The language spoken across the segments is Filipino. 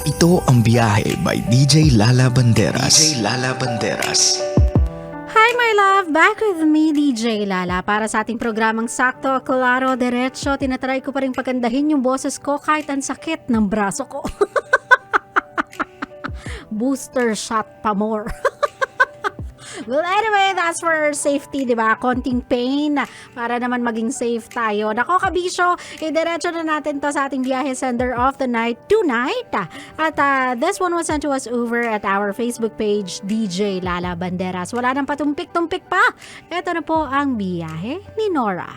Ito ang Biyahe by DJ Lala Banderas. DJ Lala Banderas. Hi my love! Back with me, DJ Lala, para sa ating programang Sakto, Klaro, Diretso. Tinatry ko pa rin pagandahin yung boses ko kahit ang sakit ng braso ko. Booster shot pa more. Well, anyway, that's for safety, di ba? Konting pain para naman maging safe tayo. Nako, kabisyo, idiretso na natin to sa ating biyahe sender of the night tonight. At this one was sent to us over at our Facebook page, DJ Lala Banderas. Wala nang patumpik-tumpik pa. Ito na po ang biyahe ni Nora.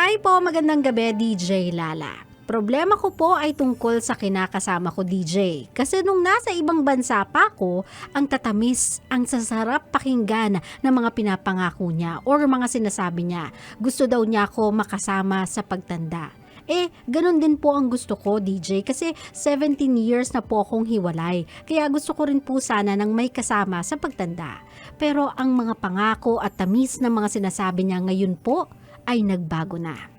Hi po, magandang gabi, DJ Lala. Problema ko po ay tungkol sa kinakasama ko, DJ. Kasi nung nasa ibang bansa pa ako, ang tatamis, ang sasarap pakinggan ng mga pinapangako niya or mga sinasabi niya. Gusto daw niya ako makasama sa pagtanda. Ganun din po ang gusto ko, DJ, kasi 17 years na po akong hiwalay. Kaya gusto ko rin po sana ng may kasama sa pagtanda. Pero ang mga pangako at tamis ng mga sinasabi niya ngayon po ay nagbago na.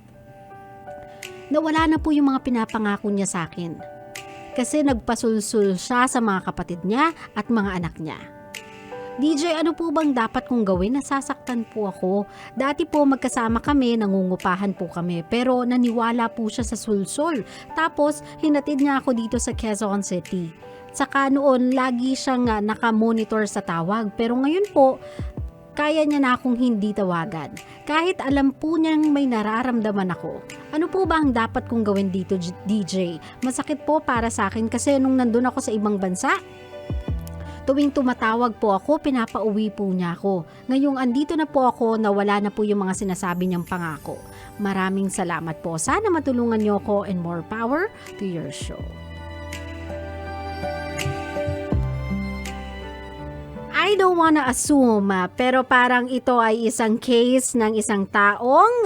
Nawala na po yung mga pinapangako niya sa akin. Kasi nagpasulsul siya sa mga kapatid niya at mga anak niya. DJ, ano po bang dapat kong gawin? Nasasaktan po ako. Dati po magkasama kami, nangungupahan po kami. Pero naniwala po siya sa sulsul. Tapos hinatid niya ako dito sa Quezon City. Saka noon, lagi siyang nakamonitor sa tawag. Pero ngayon po, kaya niya na akong hindi tawagan. Kahit alam po niyang may nararamdaman ako. Ano po ba ang dapat kong gawin dito, DJ? Masakit po para sa akin kasi nung nandun ako sa ibang bansa, tuwing tumatawag po ako, pinapauwi po niya ako. Ngayong andito na po ako, nawala na po yung mga sinasabi niyang pangako. Maraming salamat po. Sana matulungan niyo ako and more power to your show. I don't wanna assume, pero parang ito ay isang case ng isang taong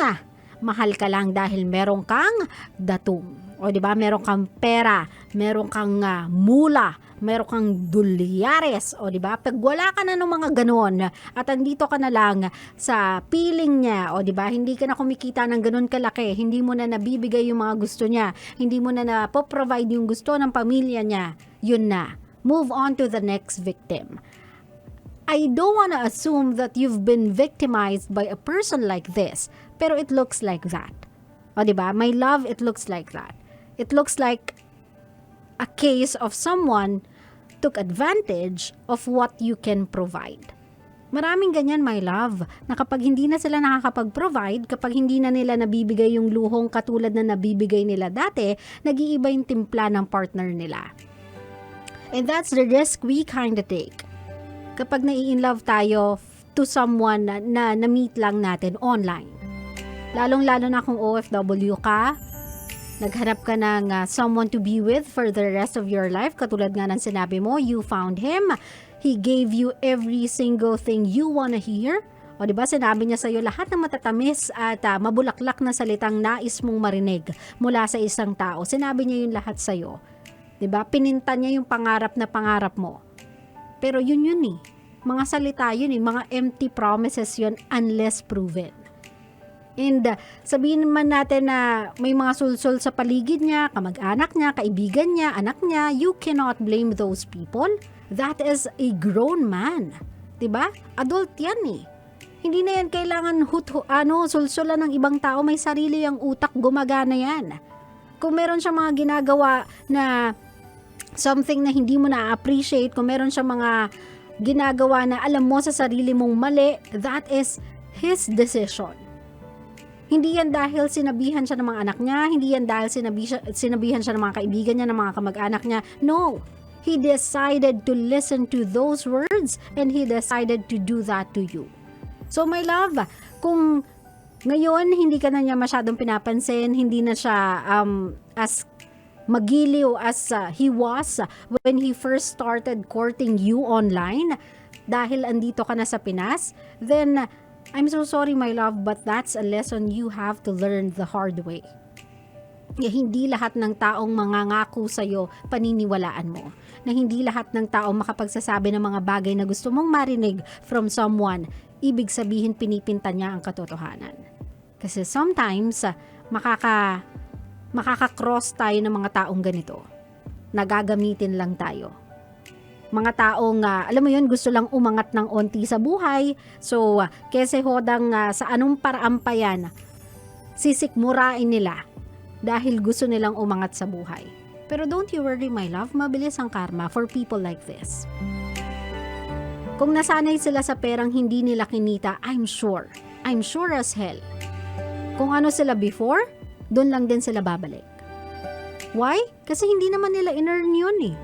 mahal ka lang dahil meron kang datum. O di ba, meron kang pera, meron kang mula, meron kang dolyares. O di ba, pag wala ka na ng mga ganon at andito ka na lang sa piling niya, o di ba, hindi ka na kumikita ng ganon kalaki, hindi mo na nabibigay yung mga gusto niya, hindi mo na napoprovide yung gusto ng pamilya niya, yun na. Move on to the next victim. I don't wanna assume that you've been victimized by a person like this, pero it looks like that. O diba? My love, it looks like that. It looks like a case of someone took advantage of what you can provide. Maraming ganyan, my love, na kapag hindi na sila nakakapag-provide, kapag hindi na nila nabibigay yung luhong katulad na nabibigay nila dati, nag-iiba yung timpla ng partner nila. And that's the risk we kinda take. Kapag nai-inlove tayo to someone na na-meet lang natin online. Lalong-lalo na kung OFW ka, naghanap ka ng someone to be with for the rest of your life. Katulad nga ng sinabi mo, you found him. He gave you every single thing you wanna hear. O diba, sinabi niya sa'yo lahat ng matatamis at mabulaklak na salitang nais mong marinig mula sa isang tao. Sinabi niya yun lahat sa'yo. Diba, pininta niya yung pangarap na pangarap mo. Pero yun eh. Mga salita yun eh. Mga empty promises yun unless proven. And sabihin man natin na may mga sulsul sa paligid niya, kamag-anak niya, kaibigan niya, anak niya, you cannot blame those people. That is a grown man. Diba? Adult yan eh. Hindi na yan kailangan sulsulan ng ibang tao. May sarili ang utak, gumagana yan. Kung meron siya mga ginagawa na something na hindi mo na-appreciate, kung meron siya mga ginagawa na alam mo sa sarili mong mali, that is his decision. Hindi yan dahil sinabihan siya ng mga anak niya, hindi yan dahil sinabihan siya ng mga kaibigan niya, ng mga kamag-anak niya. No, he decided to listen to those words and he decided to do that to you. So my love, kung ngayon hindi ka na niya masyadong pinapansin, hindi na siya as magiliw as he was when he first started courting you online dahil andito ka na sa Pinas, then I'm so sorry my love, but that's a lesson you have to learn the hard way. Hindi lahat ng taong mangangako sa'yo paniniwalaan mo. Na hindi lahat ng tao makapagsasabi ng mga bagay na gusto mong marinig from someone, ibig sabihin pinipinta niya ang katotohanan. Kasi sometimes makaka-cross tayo ng mga taong ganito. Nagagamitin lang tayo. Mga taong, alam mo yun, gusto lang umangat ng onti sa buhay. So, kese hodang sa anong paraan pa yan, sisikmurain nila dahil gusto nilang umangat sa buhay. Pero don't you worry, my love, mabilis ang karma for people like this. Kung nasanay sila sa perang hindi nila kinita, I'm sure as hell. Kung ano sila before, doon lang din sila babalik. Why? Kasi hindi naman nila in-earn yun eh.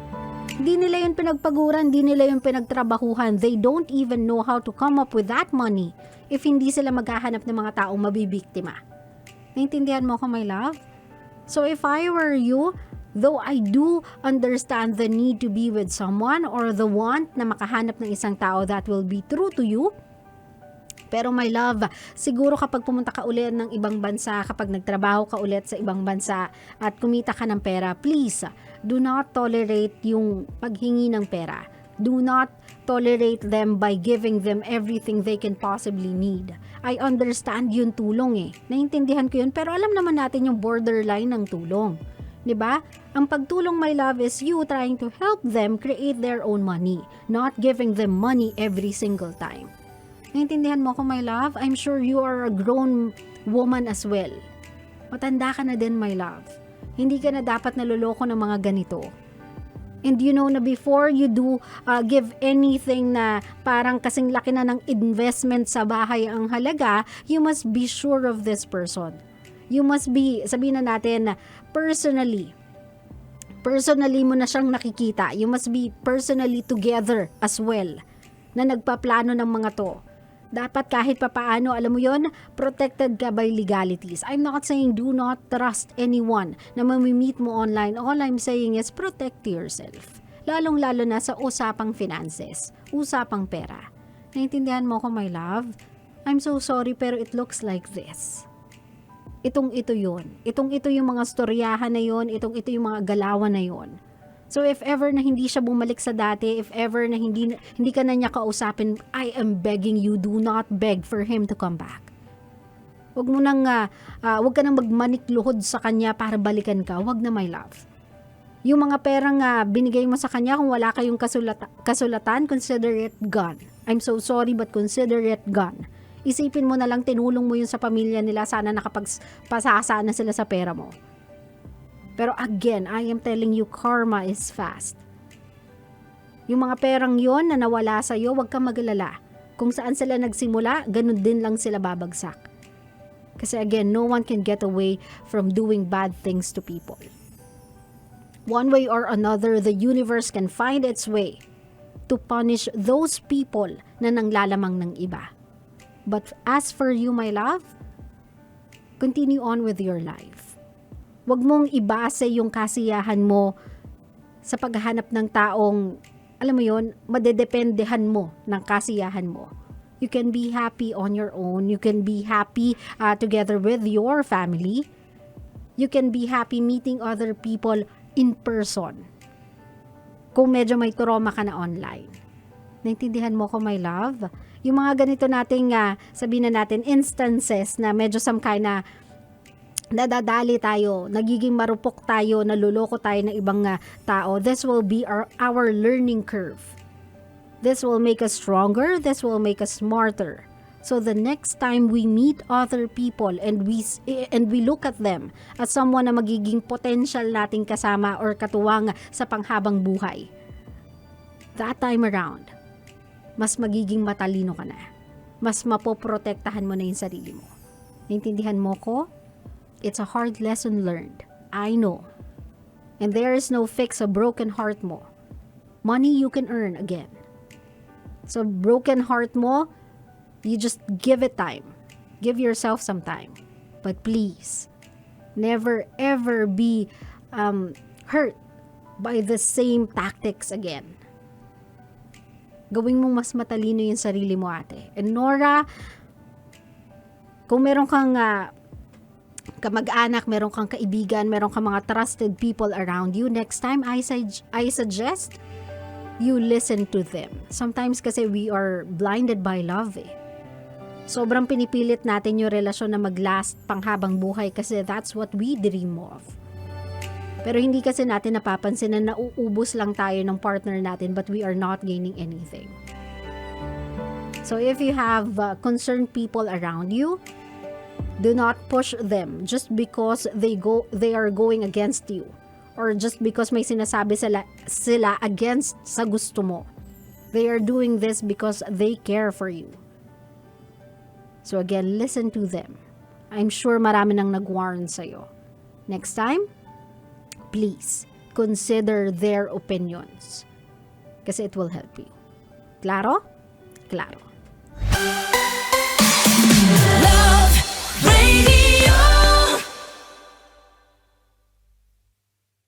Hindi nila yun pinagpaguran, hindi nila yun pinagtrabahuhan. They don't even know how to come up with that money if hindi sila maghahanap ng mga taong mabibiktima. Naintindihan mo ko, my love? So if I were you, though I do understand the need to be with someone or the want na makahanap ng isang tao that will be true to you, pero my love, siguro kapag pumunta ka ulit ng ibang bansa, kapag nagtrabaho ka ulit sa ibang bansa at kumita ka ng pera, please, do not tolerate yung paghingi ng pera. Do not tolerate them by giving them everything they can possibly need. I understand yung tulong eh. Naintindihan ko yun, pero alam naman natin yung borderline ng tulong. 'Di ba? Ang pagtulong, my love, is you trying to help them create their own money, not giving them money every single time. Naintindihan mo ko, my love? I'm sure you are a grown woman as well. Matanda ka na din, my love. Hindi ka na dapat naloloko ng mga ganito. And you know na before you do give anything na parang kasing laki na ng investment sa bahay ang halaga, you must be sure of this person. You must be, sabihin na natin, personally mo na siyang nakikita. You must be personally together as well na nagpaplano ng mga to. Dapat kahit papaano, alam mo yon, protected ka by legalities. I'm not saying do not trust anyone na mamimit mo online. All I'm saying is protect yourself. Lalong-lalo na sa usapang finances, usapang pera. Naintindihan mo ko, my love? I'm so sorry pero it looks like this. Ito yun. Ito yung mga storyahan na yun. Ito yung mga galawan na yun. So if ever na hindi siya bumalik sa dati, if ever na hindi ka na niya kausapin, I am begging you, do not beg for him to come back. Wag ka nang magmanikluhod sa kanya para balikan ka. Wag na, my love. Yung mga perang binigay mo sa kanya, kung wala kayong kasulatan, consider it gone. I'm so sorry but consider it gone. Isipin mo na lang, tinulong mo yun sa pamilya nila, sana nakapagpasasa na sila sa pera mo. Pero again, I am telling you, karma is fast. Yung mga perang yon na nawala sa'yo, huwag kang magalala. Kung saan sila nagsimula, ganun din lang sila babagsak. Kasi again, no one can get away from doing bad things to people. One way or another, the universe can find its way to punish those people na nanglalamang ng iba. But as for you, my love, continue on with your life. Huwag mong ibase yung kasiyahan mo sa paghahanap ng taong, alam mo yon, madedependehan mo ng kasiyahan mo. You can be happy on your own. You can be happy together with your family. You can be happy meeting other people in person. Kung medyo may trauma ka na online. Naintindihan mo ko, my love? Yung mga ganito nating, sabihin na natin, instances na medyo some kind na nadadali tayo, nagiging marupok tayo, naluloko tayo ng ibang tao, this will be our learning curve. This will make us stronger, this will make us smarter. So the next time we meet other people and we look at them as someone na magiging potential nating kasama or katuwang sa panghabang buhay, that time around, mas magiging matalino ka na. Mas mapoprotektahan mo na yung sarili mo. Naintindihan mo ko? It's a hard lesson learned. I know. And there is no fix sa broken heart mo. Money you can earn again. So broken heart mo, you just give it time. Give yourself some time. But please, never ever be hurt by the same tactics again. Gawin mong mas matalino yung sarili mo, ate. And Nora, kung meron kang kamag-anak, meron kang kaibigan, meron kang mga trusted people around you, next time I suggest you listen to them. Sometimes kasi we are blinded by love eh. Sobrang pinipilit natin yung relasyon na mag-last panghabang buhay kasi that's what we dream of. Pero hindi kasi natin napapansin na nauubos lang tayo ng partner natin but we are not gaining anything. So if you have concerned people around you, do not push them just because they are going against you or just because may sinasabi sila against sa gusto mo. They are doing this because they care for you. So again, listen to them. I'm sure marami nang nag-warn sa'yo. Next time, please consider their opinions kasi it will help you. Klaro? Klaro.